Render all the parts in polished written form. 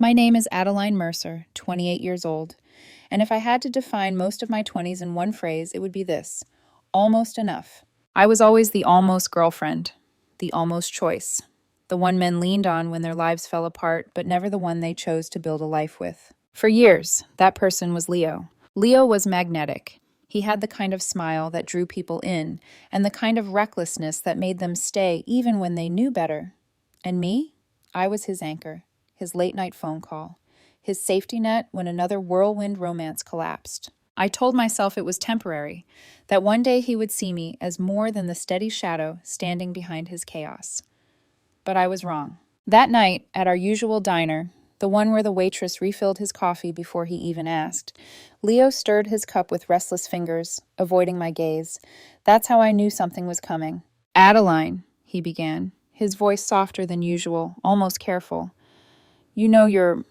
My name is Adeline Mercer, 28 years old, and if I had to define most of my 20s in one phrase, it would be this: almost enough. I was always the almost girlfriend, the almost choice, the one men leaned on when their lives fell apart, but never the one they chose to build a life with. For years, that person was Leo. Leo was magnetic. He had the kind of smile that drew people in, and the kind of recklessness that made them stay even when they knew better. And me? I was his anchor, his late-night phone call, his safety net when another whirlwind romance collapsed. I told myself it was temporary, that one day he would see me as more than the steady shadow standing behind his chaos. But I was wrong. That night, at our usual diner, the one where the waitress refilled his coffee before he even asked, Leo stirred his cup with restless fingers, avoiding my gaze. That's how I knew something was coming. "Adeline," he began, his voice softer than usual, almost careful. "You know you're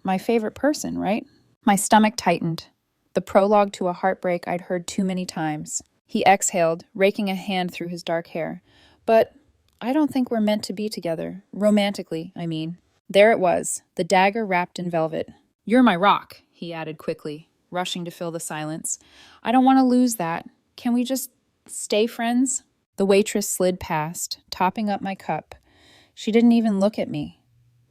my favorite person, right?" My stomach tightened, the prologue to a heartbreak I'd heard too many times. He exhaled, raking a hand through his dark hair. "But I don't think we're meant to be together. Romantically, I mean." There it was, the dagger wrapped in velvet. "You're my rock," he added quickly, rushing to fill the silence. "I don't want to lose that. Can we just stay friends?" The waitress slid past, topping up my cup. She didn't even look at me.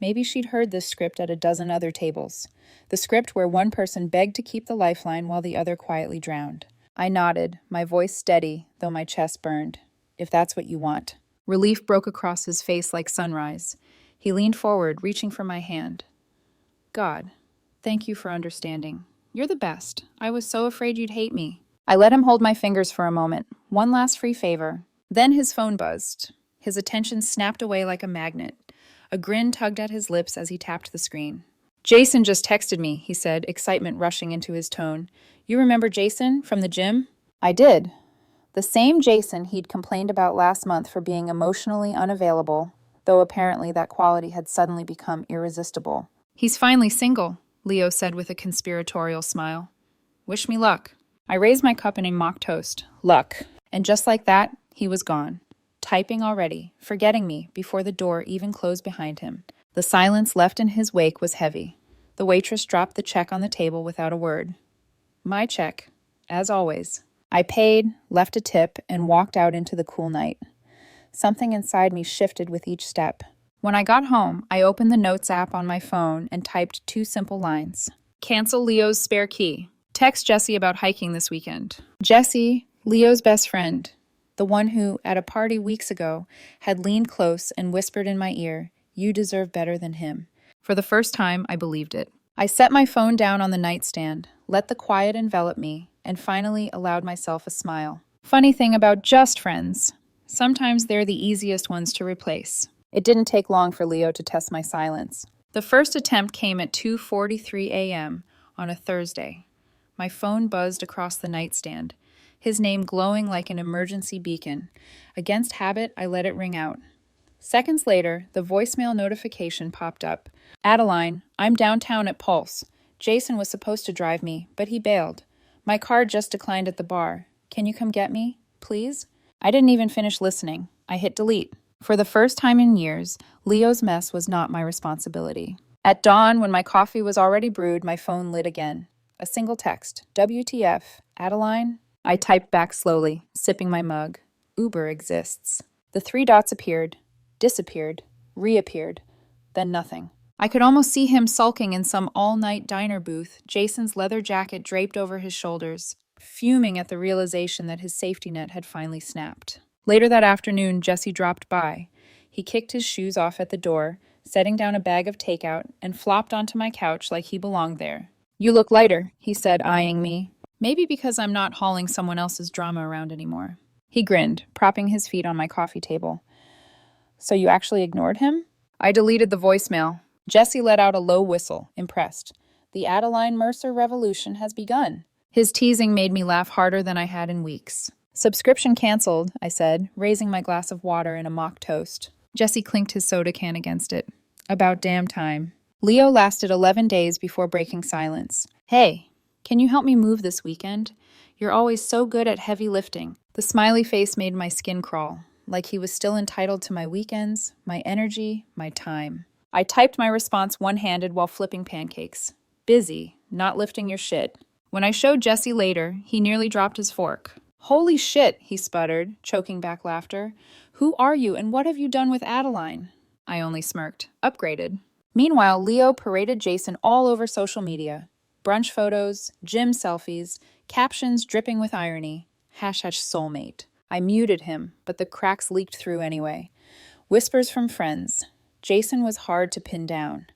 Maybe she'd heard this script at a dozen other tables. The script where one person begged to keep the lifeline while the other quietly drowned. I nodded, my voice steady, though my chest burned. "If that's what you want." Relief broke across his face like sunrise. He leaned forward, reaching for my hand. "God, thank you for understanding. You're the best. I was so afraid you'd hate me." I let him hold my fingers for a moment. One last free favor. Then his phone buzzed. His attention snapped away like a magnet. A grin tugged at his lips as he tapped the screen. "Jason just texted me," he said, excitement rushing into his tone. "You remember Jason from the gym?" I did. The same Jason he'd complained about last month for being emotionally unavailable, though apparently that quality had suddenly become irresistible. "He's finally single," Leo said with a conspiratorial smile. "Wish me luck." I raised my cup in a mock toast. Luck. And just like that, he was gone. Typing already, forgetting me before the door even closed behind him. The silence left in his wake was heavy. The waitress dropped the check on the table without a word. My check, as always. I paid, left a tip, and walked out into the cool night. Something inside me shifted with each step. When I got home, I opened the Notes app on my phone and typed 2 simple lines. "Cancel Leo's spare key. Text Jesse about hiking this weekend." Jesse, Leo's best friend, the one who, at a party weeks ago, had leaned close and whispered in my ear, "You deserve better than him." For the first time, I believed it. I set my phone down on the nightstand, let the quiet envelop me, and finally allowed myself a smile. Funny thing about just friends. Sometimes they're the easiest ones to replace. It didn't take long for Leo to test my silence. The first attempt came at 2:43 a.m. on a Thursday. My phone buzzed across the nightstand, his name glowing like an emergency beacon. Against habit, I let it ring out. Seconds later, the voicemail notification popped up. "Adeline, I'm downtown at Pulse. Jason was supposed to drive me, but he bailed. My car just declined at the bar. Can you come get me, please?" I didn't even finish listening. I hit delete. For the first time in years, Leo's mess was not my responsibility. At dawn, when my coffee was already brewed, my phone lit again. A single text. "WTF, Adeline?" I typed back slowly, sipping my mug. Uber exists. The 3 dots appeared, disappeared, reappeared, then nothing. I could almost see him sulking in some all-night diner booth, Jason's leather jacket draped over his shoulders, fuming at the realization that his safety net had finally snapped. Later that afternoon, Jesse dropped by. He kicked his shoes off at the door, setting down a bag of takeout, and flopped onto my couch like he belonged there. "You look lighter," he said, eyeing me. Maybe because I'm not hauling someone else's drama around anymore. He grinned, propping his feet on my coffee table. "So you actually ignored him?" I deleted the voicemail. Jesse let out a low whistle, impressed. "The Adeline Mercer revolution has begun." His teasing made me laugh harder than I had in weeks. "Subscription canceled," I said, raising my glass of water in a mock toast. Jesse clinked his soda can against it. "About damn time." Leo lasted 11 days before breaking silence. "Hey, can you help me move this weekend? You're always so good at heavy lifting." The smiley face made my skin crawl, like he was still entitled to my weekends, my energy, my time. I typed my response one-handed while flipping pancakes. Busy, not lifting your shit. When I showed Jesse later, he nearly dropped his fork. Holy shit, he sputtered, choking back laughter. Who are you and what have you done with Adeline? I only smirked. Upgraded. Meanwhile, Leo paraded Jason all over social media. Brunch photos, gym selfies, captions dripping with irony. Hashtag soulmate. I muted him, but the cracks leaked through anyway. Whispers from friends. Jason was hard to pin down.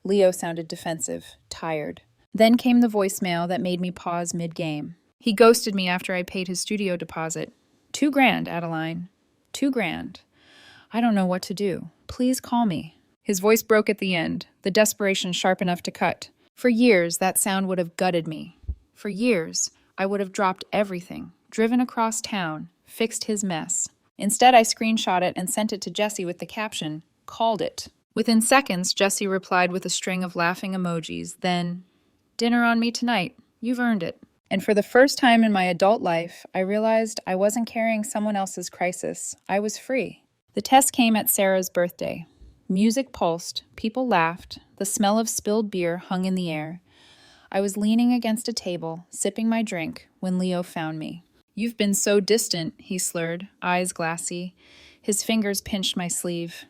Leo sounded defensive, tired. Then came the voicemail that made me pause mid-game. He ghosted me after I paid his studio deposit. $2,000, Adeline. $2,000. I don't know what to do. Please call me. His voice broke at the end, the desperation sharp enough to cut. For years, that sound would have gutted me. For years, I would have dropped everything, driven across town, fixed his mess. Instead, I screenshot it and sent it to Jesse with the caption, "Called it." Within seconds, Jesse replied with a string of laughing emojis, then, "Dinner on me tonight. You've earned it." And for the first time in my adult life, I realized I wasn't carrying someone else's crisis. I was free. The test came at Sarah's birthday. Music pulsed, people laughed, the smell of spilled beer hung in the air. I was leaning against a table, sipping my drink, when Leo found me. "You've been so distant," he slurred, eyes glassy. His fingers pinched my sleeve.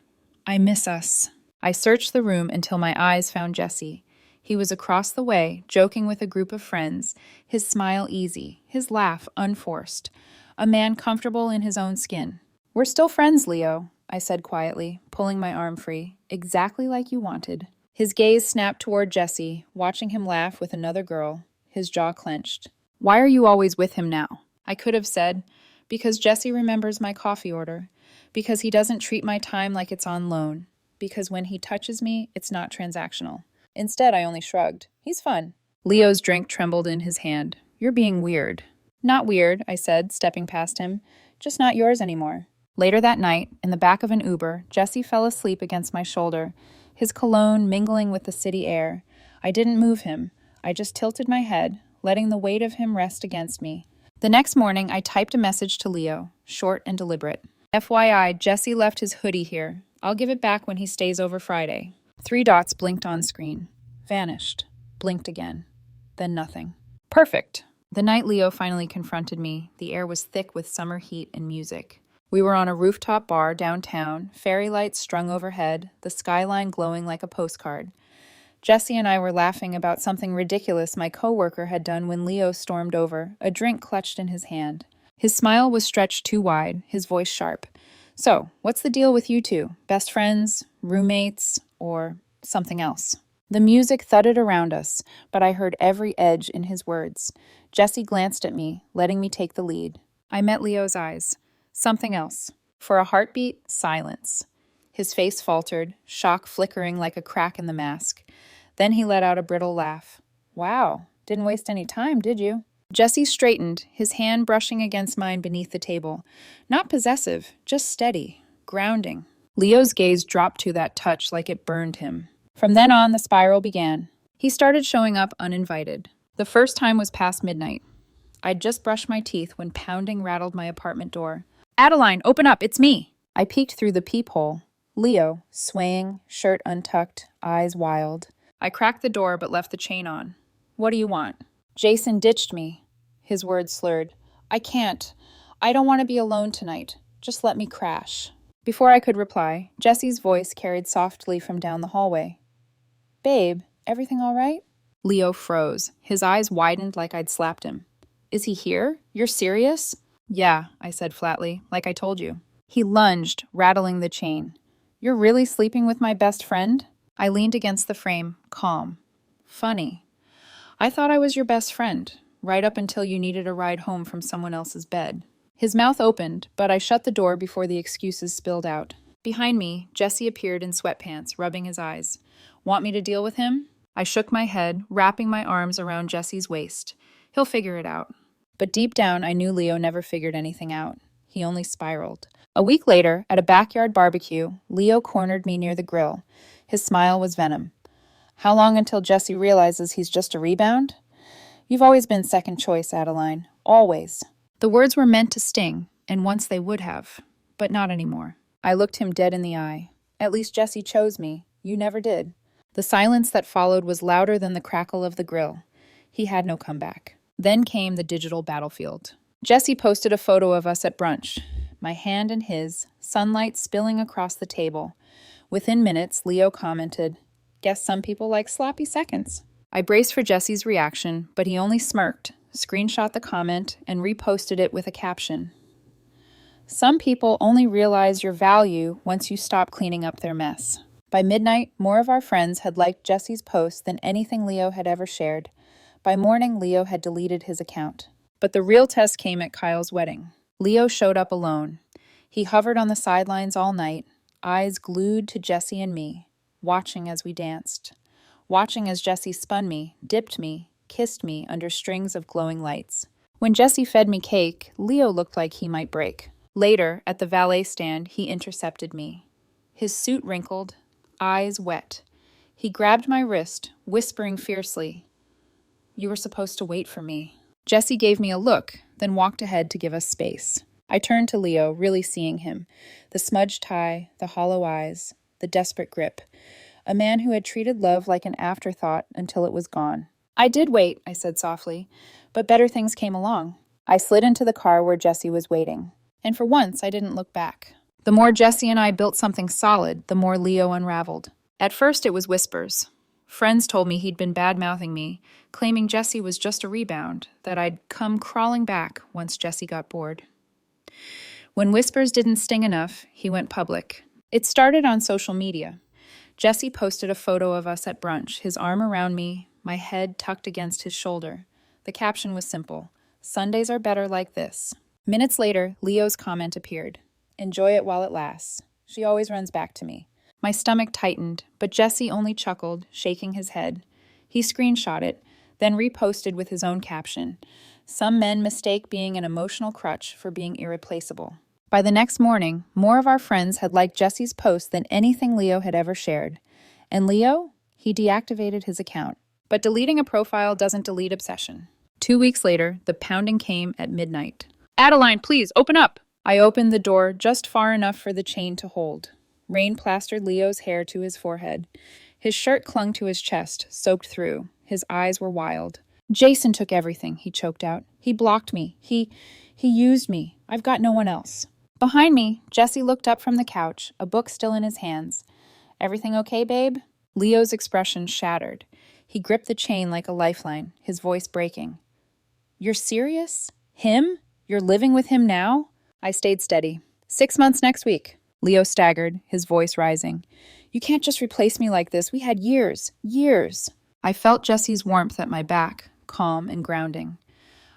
"I miss us." I searched the room until my eyes found Jesse. He was across the way, joking with a group of friends, his smile easy, his laugh unforced. A man comfortable in his own skin. "We're still friends, Leo," I said quietly, pulling my arm free. "Exactly like you wanted." His gaze snapped toward Jesse, watching him laugh with another girl, his jaw clenched. "Why are you always with him now?" I could have said, "Because Jesse remembers my coffee order. Because he doesn't treat my time like it's on loan. Because when he touches me, it's not transactional." Instead, I only shrugged. "He's fun." Leo's drink trembled in his hand. "You're being weird." "Not weird," I said, stepping past him. "Just not yours anymore." Later that night, in the back of an Uber, Jesse fell asleep against my shoulder, his cologne mingling with the city air. I didn't move him. I just tilted my head, letting the weight of him rest against me. The next morning, I typed a message to Leo, short and deliberate. "FYI, Jesse left his hoodie here. I'll give it back when he stays over Friday." 3 dots blinked on screen. Vanished. Blinked again. Then nothing. Perfect. The night Leo finally confronted me, the air was thick with summer heat and music. We were on a rooftop bar downtown, fairy lights strung overhead, the skyline glowing like a postcard. Jesse and I were laughing about something ridiculous my coworker had done when Leo stormed over, a drink clutched in his hand. His smile was stretched too wide, his voice sharp. "So, what's the deal with you two? Best friends? Roommates? Or something else?" The music thudded around us, but I heard every edge in his words. Jesse glanced at me, letting me take the lead. I met Leo's eyes. Something else. For a heartbeat, silence. His face faltered, shock flickering like a crack in the mask. Then he let out a brittle laugh. "Wow, didn't waste any time, did you?" Jesse straightened, his hand brushing against mine beneath the table. Not possessive, just steady, grounding. Leo's gaze dropped to that touch like it burned him. From then on, the spiral began. He started showing up uninvited. The first time was past midnight. I'd just brushed my teeth when pounding rattled my apartment door. "Adeline, open up, it's me!" I peeked through the peephole. Leo, swaying, shirt untucked, eyes wild. I cracked the door but left the chain on. "What do you want?" "Jason ditched me." His words slurred. "I can't. I don't want to be alone tonight. Just let me crash." Before I could reply, Jesse's voice carried softly from down the hallway. "Babe, everything all right?" Leo froze. His eyes widened like I'd slapped him. "Is he here? You're serious?" "Yeah," I said flatly, "like I told you." He lunged, rattling the chain. "You're really sleeping with my best friend?" I leaned against the frame, calm. "Funny. I thought I was your best friend, right up until you needed a ride home from someone else's bed." His mouth opened, but I shut the door before the excuses spilled out. Behind me, Jesse appeared in sweatpants, rubbing his eyes. "Want me to deal with him?" I shook my head, wrapping my arms around Jesse's waist. He'll figure it out. But deep down, I knew Leo never figured anything out. He only spiraled. A week later, at a backyard barbecue, Leo cornered me near the grill. His smile was venom. "How long until Jesse realizes he's just a rebound?" "You've always been second choice, Adeline. Always." The words were meant to sting, and once they would have. But not anymore. I looked him dead in the eye. "At least Jesse chose me. You never did. The silence that followed was louder than the crackle of the grill. He had no comeback. Then came the digital battlefield. Jesse posted a photo of us at brunch, my hand in his, sunlight spilling across the table. Within minutes, Leo commented, "Guess some people like sloppy seconds." I braced for Jesse's reaction, but he only smirked, screenshot the comment, and reposted it with a caption. "Some people only realize your value once you stop cleaning up their mess." By midnight, more of our friends had liked Jesse's post than anything Leo had ever shared. By morning, Leo had deleted his account. But the real test came at Kyle's wedding. Leo showed up alone. He hovered on the sidelines all night, eyes glued to Jesse and me, watching as we danced. Watching as Jesse spun me, dipped me, kissed me under strings of glowing lights. When Jesse fed me cake, Leo looked like he might break. Later, at the valet stand, he intercepted me. His suit wrinkled, eyes wet. He grabbed my wrist, whispering fiercely, "You were supposed to wait for me." Jesse gave me a look, then walked ahead to give us space. I turned to Leo, really seeing him. The smudged tie, the hollow eyes, the desperate grip. A man who had treated love like an afterthought until it was gone. "I did wait," I said softly, "but better things came along." I slid into the car where Jesse was waiting. And for once, I didn't look back. The more Jesse and I built something solid, the more Leo unraveled. At first, it was whispers. Friends told me he'd been bad-mouthing me, claiming Jesse was just a rebound, that I'd come crawling back once Jesse got bored. When whispers didn't sting enough, he went public. It started on social media. Jesse posted a photo of us at brunch, his arm around me, my head tucked against his shoulder. The caption was simple, "Sundays are better like this." Minutes later, Leo's comment appeared. "Enjoy it while it lasts. She always runs back to me." My stomach tightened, but Jesse only chuckled, shaking his head. He screenshot it, then reposted with his own caption. "Some men mistake being an emotional crutch for being irreplaceable." By the next morning, more of our friends had liked Jesse's post than anything Leo had ever shared. And Leo? He deactivated his account. But deleting a profile doesn't delete obsession. 2 weeks later, the pounding came at midnight. "Adeline, please, open up!" I opened the door just far enough for the chain to hold. Rain plastered Leo's hair to his forehead. His shirt clung to his chest, soaked through. His eyes were wild. "Jason took everything," he choked out. "He blocked me. He used me. I've got no one else." Behind me, Jesse looked up from the couch, a book still in his hands. "Everything okay, babe?" Leo's expression shattered. He gripped the chain like a lifeline, his voice breaking. "You're serious? Him? You're living with him now?" I stayed steady. 6 months next week." Leo staggered, his voice rising. "You can't just replace me like this. We had years. Years." I felt Jesse's warmth at my back, calm and grounding.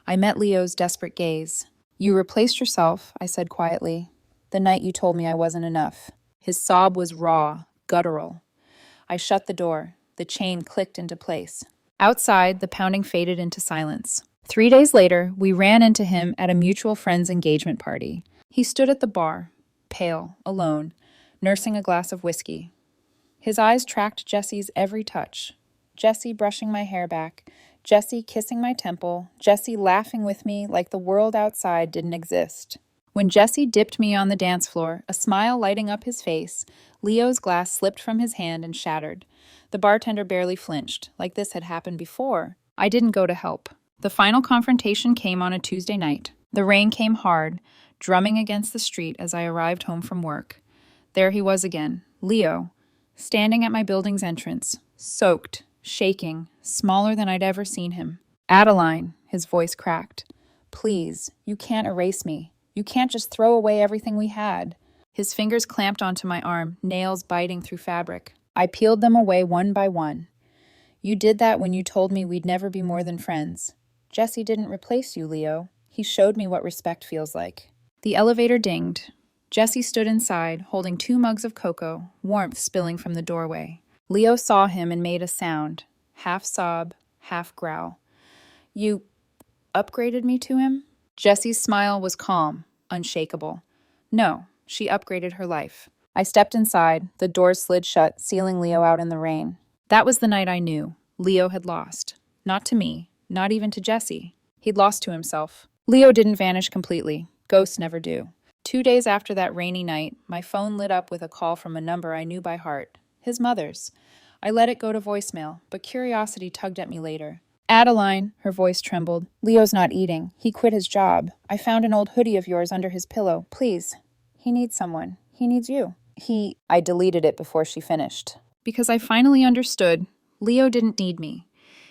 I met Leo's desperate gaze. "You replaced yourself," I said quietly, "the night you told me I wasn't enough." His sob was raw, guttural. I shut the door. The chain clicked into place. Outside, the pounding faded into silence. 3 days later, we ran into him at a mutual friend's engagement party. He stood at the bar, pale, alone, nursing a glass of whiskey. His eyes tracked Jesse's every touch. Jesse brushing my hair back, Jesse kissing my temple, Jesse laughing with me like the world outside didn't exist. When Jesse dipped me on the dance floor, a smile lighting up his face, Leo's glass slipped from his hand and shattered. The bartender barely flinched, like this had happened before. I didn't go to help. The final confrontation came on a Tuesday night. The rain came hard, drumming against the street as I arrived home from work. There he was again, Leo, standing at my building's entrance, soaked, shaking, smaller than I'd ever seen him. "Adeline," his voice cracked. "Please, you can't erase me. You can't just throw away everything we had." His fingers clamped onto my arm, nails biting through fabric. I peeled them away one by one. "You did that when you told me we'd never be more than friends. Jesse didn't replace you, Leo. He showed me what respect feels like." The elevator dinged. Jesse stood inside, holding 2 mugs of cocoa, warmth spilling from the doorway. Leo saw him and made a sound, half sob, half growl. "You upgraded me to him?" Jesse's smile was calm, unshakable. "No, she upgraded her life." I stepped inside, the doors slid shut, sealing Leo out in the rain. That was the night I knew. Leo had lost. Not to me, not even to Jesse. He'd lost to himself. Leo didn't vanish completely. Ghosts never do. 2 days after that rainy night, my phone lit up with a call from a number I knew by heart. his mother's. I let it go to voicemail, but curiosity tugged at me later. Adeline, her voice trembled. Leo's not eating. He quit his job. I found an old hoodie of yours under his pillow. Please. He needs someone. He needs you. I deleted it before she finished. Because I finally understood, Leo didn't need me.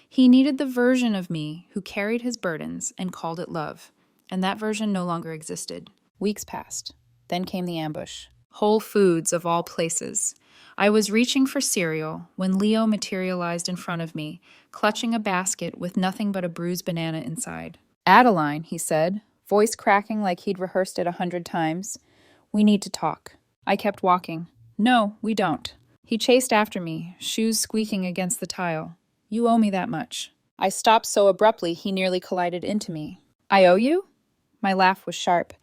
He needed the version of me who carried his burdens and called it love. And that version no longer existed. Weeks passed. Then came the ambush. Whole Foods, of all places. I was reaching for cereal when Leo materialized in front of me, clutching a basket with nothing but a bruised banana inside. Adeline, he said, voice cracking like he'd rehearsed it 100 times. We need to talk. I kept walking. No, we don't. He chased after me, shoes squeaking against the tile. You owe me that much. I stopped so abruptly he nearly collided into me. I owe you? My laugh was sharp.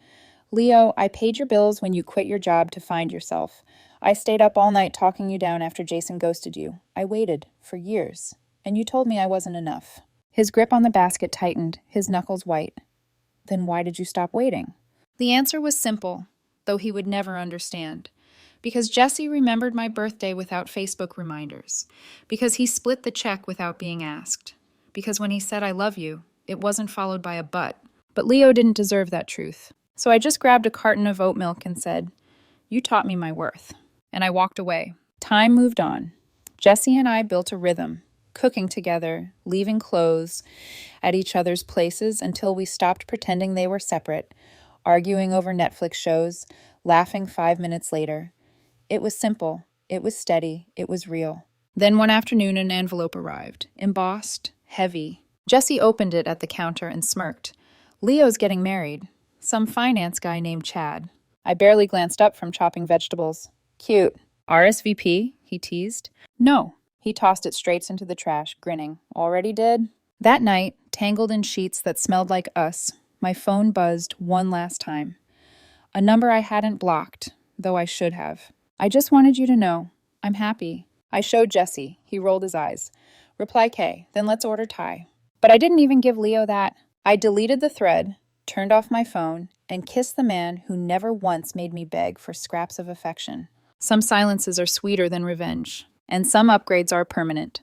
Leo, I paid your bills when you quit your job to find yourself. I stayed up all night talking you down after Jason ghosted you. I waited for years, and you told me I wasn't enough. His grip on the basket tightened, his knuckles white. Then why did you stop waiting? The answer was simple, though he would never understand. Because Jesse remembered my birthday without Facebook reminders. Because he split the check without being asked. Because when he said I love you, it wasn't followed by a but. But Leo didn't deserve that truth. So I just grabbed a carton of oat milk and said, you taught me my worth. And I walked away. Time moved on. Jesse and I built a rhythm, cooking together, leaving clothes at each other's places until we stopped pretending they were separate, arguing over Netflix shows, laughing 5 minutes later. It was simple. It was steady. It was real. Then one afternoon an envelope arrived, embossed, heavy. Jesse opened it at the counter and smirked. Leo's getting married. Some finance guy named Chad. I barely glanced up from chopping vegetables. Cute. RSVP? He teased. No. He tossed it straight into the trash, grinning. Already did? That night, tangled in sheets that smelled like us, my phone buzzed one last time. A number I hadn't blocked, though I should have. I just wanted you to know. I'm happy. I showed Jesse. He rolled his eyes. Reply K, then let's order Thai. But I didn't even give Leo that. I deleted the thread, turned off my phone, and kissed the man who never once made me beg for scraps of affection. Some silences are sweeter than revenge, and some upgrades are permanent.